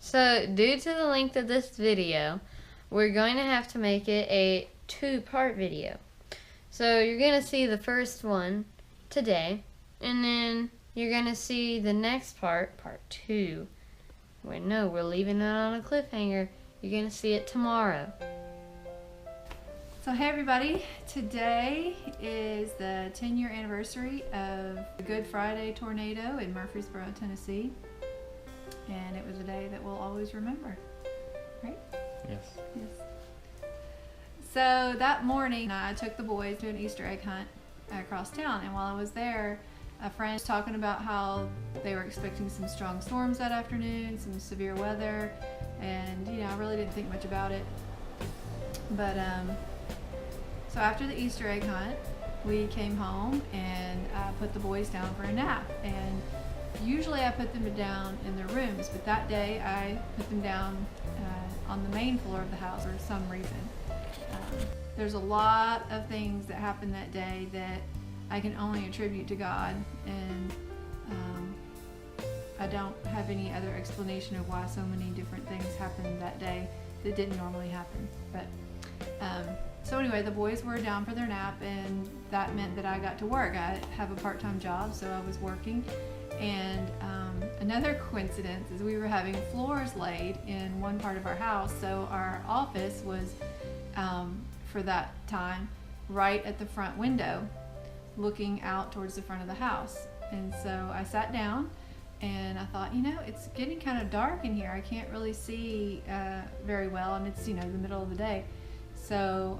So, due to the length of this video, we're going to have to make it a two-part video. So, you're going to see the first one today, and then you're going to see the next part, part 2. Wait, no, we're leaving it on a cliffhanger. You're going to see it tomorrow. So hey everybody, today is the 10-year anniversary of the Good Friday tornado in Murfreesboro, Tennessee. And it was a day that we'll always remember, right? Yes. Yes. So that morning I took the boys to an Easter egg hunt across town, and while I was there, a friend was talking about how they were expecting some strong storms that afternoon, some severe weather, and I really didn't think much about it. But so after the Easter egg hunt, we came home and I put the boys down for a nap. And usually I put them down in their rooms, but that day I put them down on the main floor of the house for some reason. There's a lot of things that happened that day that I can only attribute to God, and I don't have any other explanation of why so many different things happened that day that didn't normally happen. But so anyway, the boys were down for their nap, and that meant that I got to work. I have a part-time job, so I was working. And another coincidence is we were having floors laid in one part of our house, so our office was, for that time, right at the front window, looking out towards the front of the house. And so I sat down and I thought, it's getting kind of dark in here. I can't really see very well, and it's the middle of the day. So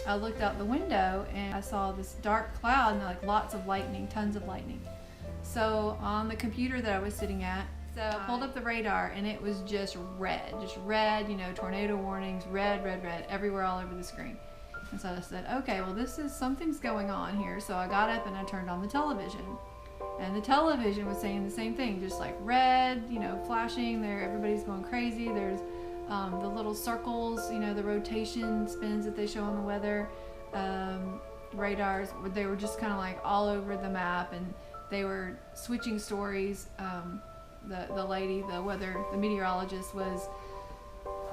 I looked out the window and I saw this dark cloud and like lots of lightning, tons of lightning. So on the computer that I was sitting at, so I pulled up the radar and it was just red, tornado warnings, red, everywhere all over the screen. And so I said, okay, well something's going on here. So I got up and I turned on the television. And the television was saying the same thing, just like red, flashing there, everybody's going crazy. There's the little circles, the rotation spins that they show on the weather radars, they were just kind of like all over the map, and they were switching stories. The lady, the meteorologist was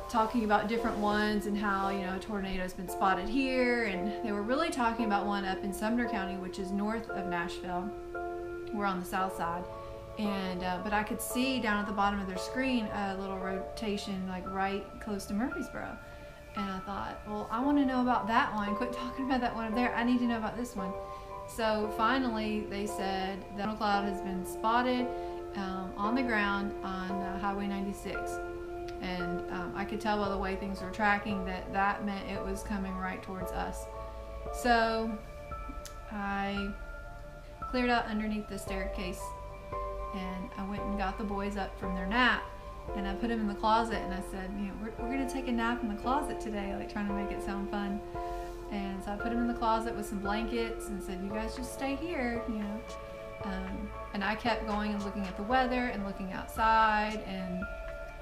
talking about different ones and how, a tornado's been spotted here, and they were really talking about one up in Sumner County, which is north of Nashville. We're on the south side. And but I could see down at the bottom of their screen a little rotation like right close to Murfreesboro. And I thought, well, I want to know about that one. Quit talking about that one up there. I need to know about this one. So finally they said the storm cloud has been spotted on the ground on Highway 96. And I could tell by the way things were tracking that meant it was coming right towards us. So I cleared out underneath the staircase, and I went and got the boys up from their nap, and I put them in the closet, and I said, we're going to take a nap in the closet today, like trying to make it sound fun. And so I put them in the closet with some blankets and said, you guys just stay here, and I kept going and looking at the weather and looking outside and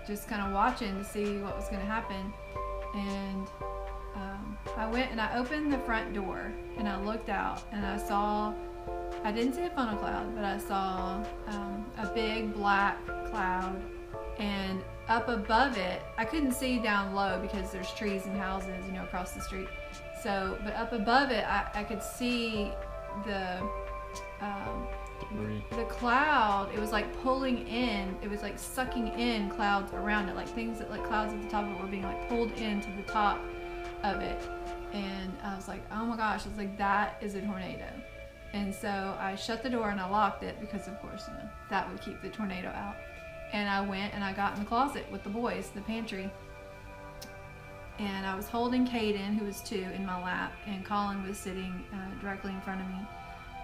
just kind of watching to see what was going to happen. And I went and I opened the front door and I looked out, and I didn't see a funnel cloud, but I saw a big black cloud, and up above it, I couldn't see down low because there's trees and houses, across the street. So, but up above it, I could see the cloud. It was like pulling in, it was like sucking in clouds around it, like things that like clouds at the top of it were being like pulled into the top of it. And I was like, oh my gosh, it's like, that is a tornado. And so I shut the door and I locked it because, of course, that would keep the tornado out. And I went and I got in the closet with the boys, the pantry. And I was holding Caden, who was 2, in my lap, and Colin was sitting directly in front of me.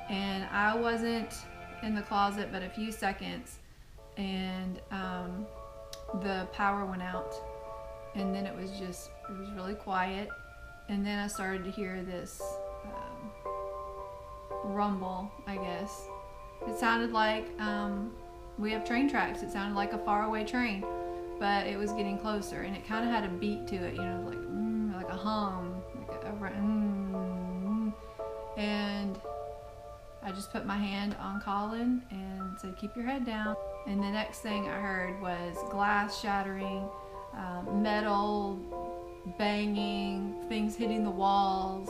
And I wasn't in the closet but a few seconds, and the power went out. And then it was really quiet. And then I started to hear this rumble, I guess. It sounded like we have train tracks. It sounded like a faraway train, but it was getting closer, and it kind of had a beat to it, like a hum, and I just put my hand on Colin and said, keep your head down. And the next thing I heard was glass shattering, metal banging, things hitting the walls.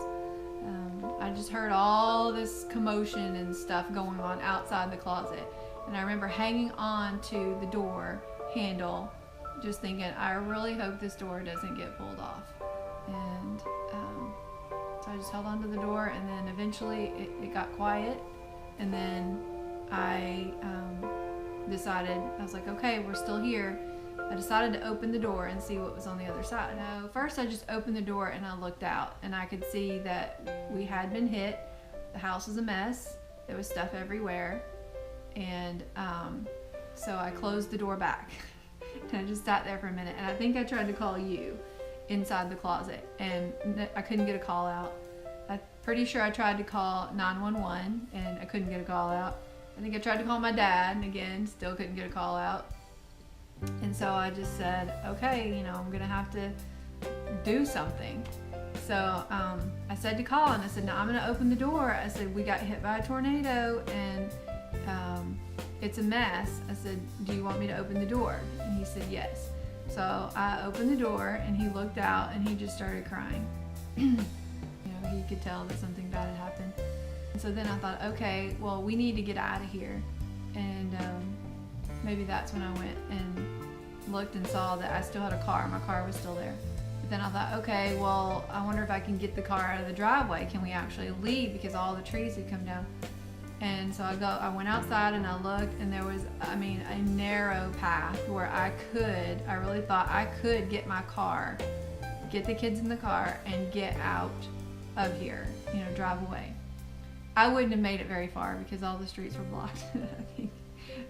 I just heard all this commotion and stuff going on outside the closet. And I remember hanging on to the door handle, just thinking, I really hope this door doesn't get pulled off. And so I just held onto the door, and then eventually it got quiet. And then I decided, I was like, okay, we're still here. I decided to open the door and see what was on the other side. No, first I just opened the door and I looked out, and I could see that we had been hit. The house was a mess. There was stuff everywhere. And so I closed the door back. And I just sat there for a minute, and I think I tried to call you inside the closet, and I couldn't get a call out. I'm pretty sure I tried to call 911 and I couldn't get a call out. I think I tried to call my dad, and again, still couldn't get a call out. And so I just said, okay, you know, I'm gonna have to do something. So I said to Colin, I said, no, I'm gonna open the door. I said, we got hit by a tornado and it's a mess. I said, do you want me to open the door? And he said, yes. So I opened the door, and he looked out, and he just started crying. You know, he could tell that something bad had happened. And so then I thought, okay, well, we need to get out of here. And maybe that's when I went and looked and saw that I still had a car. My car was still there. But then I thought, okay, well, I wonder if I can get the car out of the driveway. Can we actually leave? Because all the trees had come down. And so I went outside and I looked, and there was, I mean, a narrow path where I really thought I could get my car, get the kids in the car, and get out of here, you know, drive away. I wouldn't have made it very far because all the streets were blocked.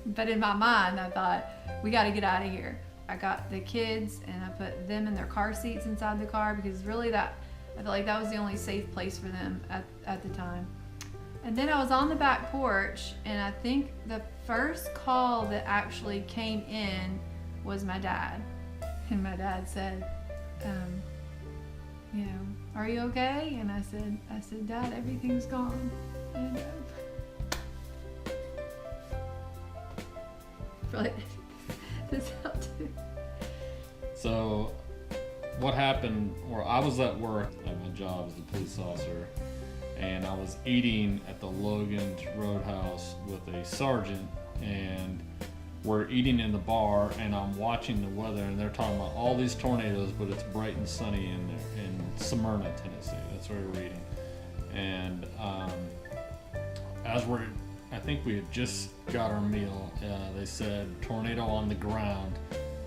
But in my mind, I thought, we got to get out of here. I got the kids and I put them in their car seats inside the car, because really I felt like that was the only safe place for them at the time. And then I was on the back porch, and I think the first call that actually came in was my dad. And my dad said, you know, are you okay? And I said, Dad, everything's gone. And really, this helped too. So what happened, or I was at work at my job as a police officer, and I was eating at the Logan's Roadhouse with a sergeant, and we're eating in the bar, and I'm watching the weather, and they're talking about all these tornadoes, but it's bright and sunny in Smyrna, Tennessee. That's where we're eating. And I think we had just got our meal. They said tornado on the ground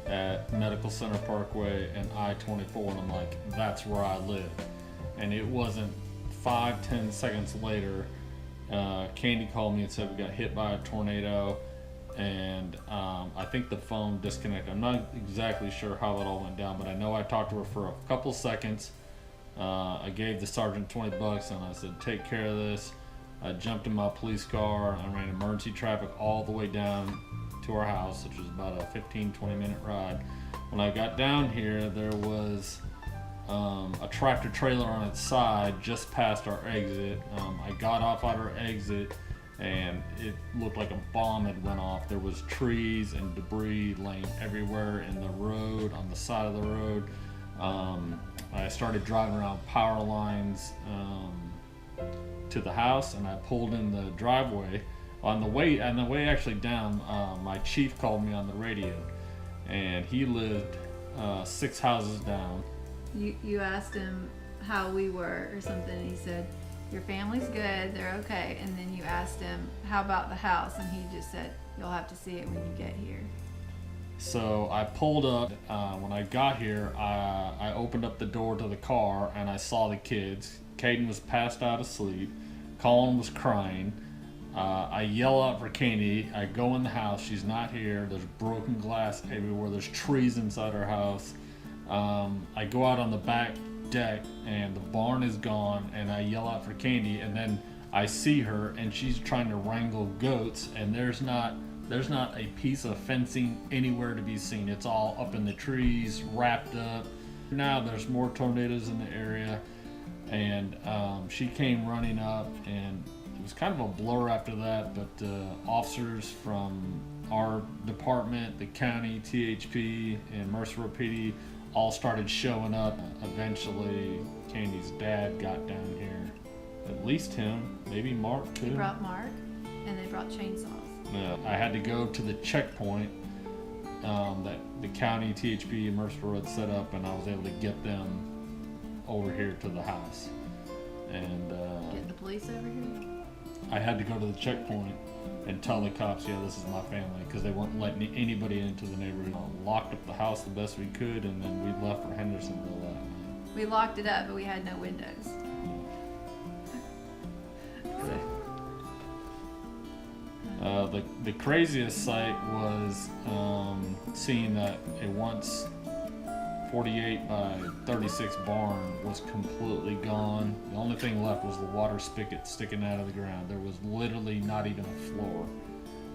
at Medical Center Parkway and I-24, and I'm like, that's where I live. And it wasn't 5-10 seconds later, Candy called me and said we got hit by a tornado, and I think the phone disconnected. I'm not exactly sure how it all went down, but I know I talked to her for a couple seconds. I gave the sergeant $20 and I said, take care of this. I jumped in my police car. I ran emergency traffic all the way down to our house, which was about a 15-20 minute ride. When I got down here, there was a tractor trailer on its side just past our exit. I got off at our exit, and it looked like a bomb had went off. There was trees and debris laying everywhere in the road, on the side of the road. I started driving around power lines to the house, and I pulled in the driveway. On the way actually down, my chief called me on the radio, and he lived 6 houses down. You asked him how we were or something, and he said, your family's good, they're okay. And then you asked him, how about the house? And he just said, you'll have to see it when you get here. So I pulled up. When I got here, I opened up the door to the car, and I saw the kids. Caden was passed out asleep. Colin was crying. I yell out for Candy. I go in the house. She's not here. There's broken glass everywhere. There's trees inside our house. I go out on the back deck, and the barn is gone, and I yell out for Candy, and then I see her, and she's trying to wrangle goats, and there's not a piece of fencing anywhere to be seen. It's all up in the trees, wrapped up. Now there's more tornadoes in the area, and she came running up, and it was kind of a blur after that, but officers from our department, the county, THP, and Mercer PD all started showing up. Eventually, Candy's dad got down here. At least him, maybe Mark too. He brought Mark, and they brought chainsaws. Yeah, I had to go to the checkpoint that the county, THP, and Mercer had set up, and I was able to get them over here to the house. And Get the police over here? I had to go to the checkpoint and tell the cops, yeah, this is my family, because they weren't letting anybody into the neighborhood. Locked up the house the best we could, and then we left for Hendersonville that night. We locked it up, but we had no windows. The craziest sight was seeing that a once 48 by 36 barn was completely gone. The only thing left was the water spigot sticking out of the ground. There was literally not even a floor.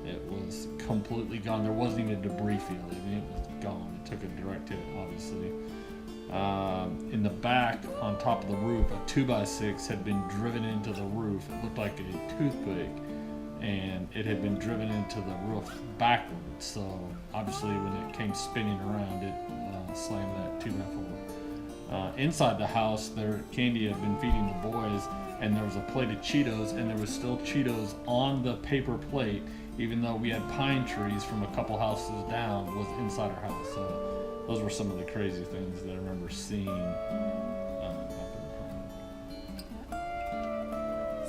It was completely gone. There wasn't even a debris field. I mean, it was gone. It took a direct hit, obviously. In the back, on top of the roof, a 2x6 had been driven into the roof. It looked like a toothpick, and it had been driven into the roof backwards. So obviously, when it came spinning around, it slammed that 2x4. Inside the house, Candy had been feeding the boys, and there was a plate of Cheetos, and there was still Cheetos on the paper plate, even though we had pine trees from a couple houses down was inside our house. So those were some of the crazy things that I remember seeing happen.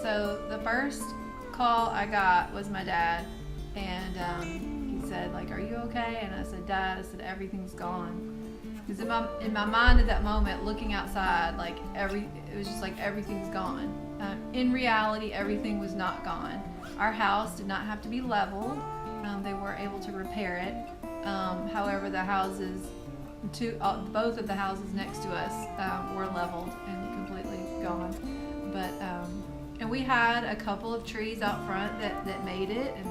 So the first call I got was my dad, and he said, like, "Are you okay?" And I said, "Dad," I said, "everything's gone." Because in my mind at that moment, looking outside, like it was just like everything's gone. In reality, everything was not gone. Our house did not have to be leveled. They were able to repair it. However, the houses, both of the houses next to us were leveled and completely gone. But and we had a couple of trees out front that made it, and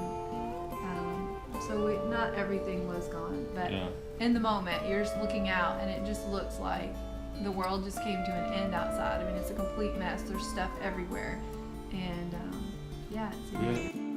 so not everything was gone. But Yeah. in the moment, you're just looking out, and it just looks like the world just came to an end outside. I mean, it's a complete mess. There's stuff everywhere, and yeah, it's Yeah.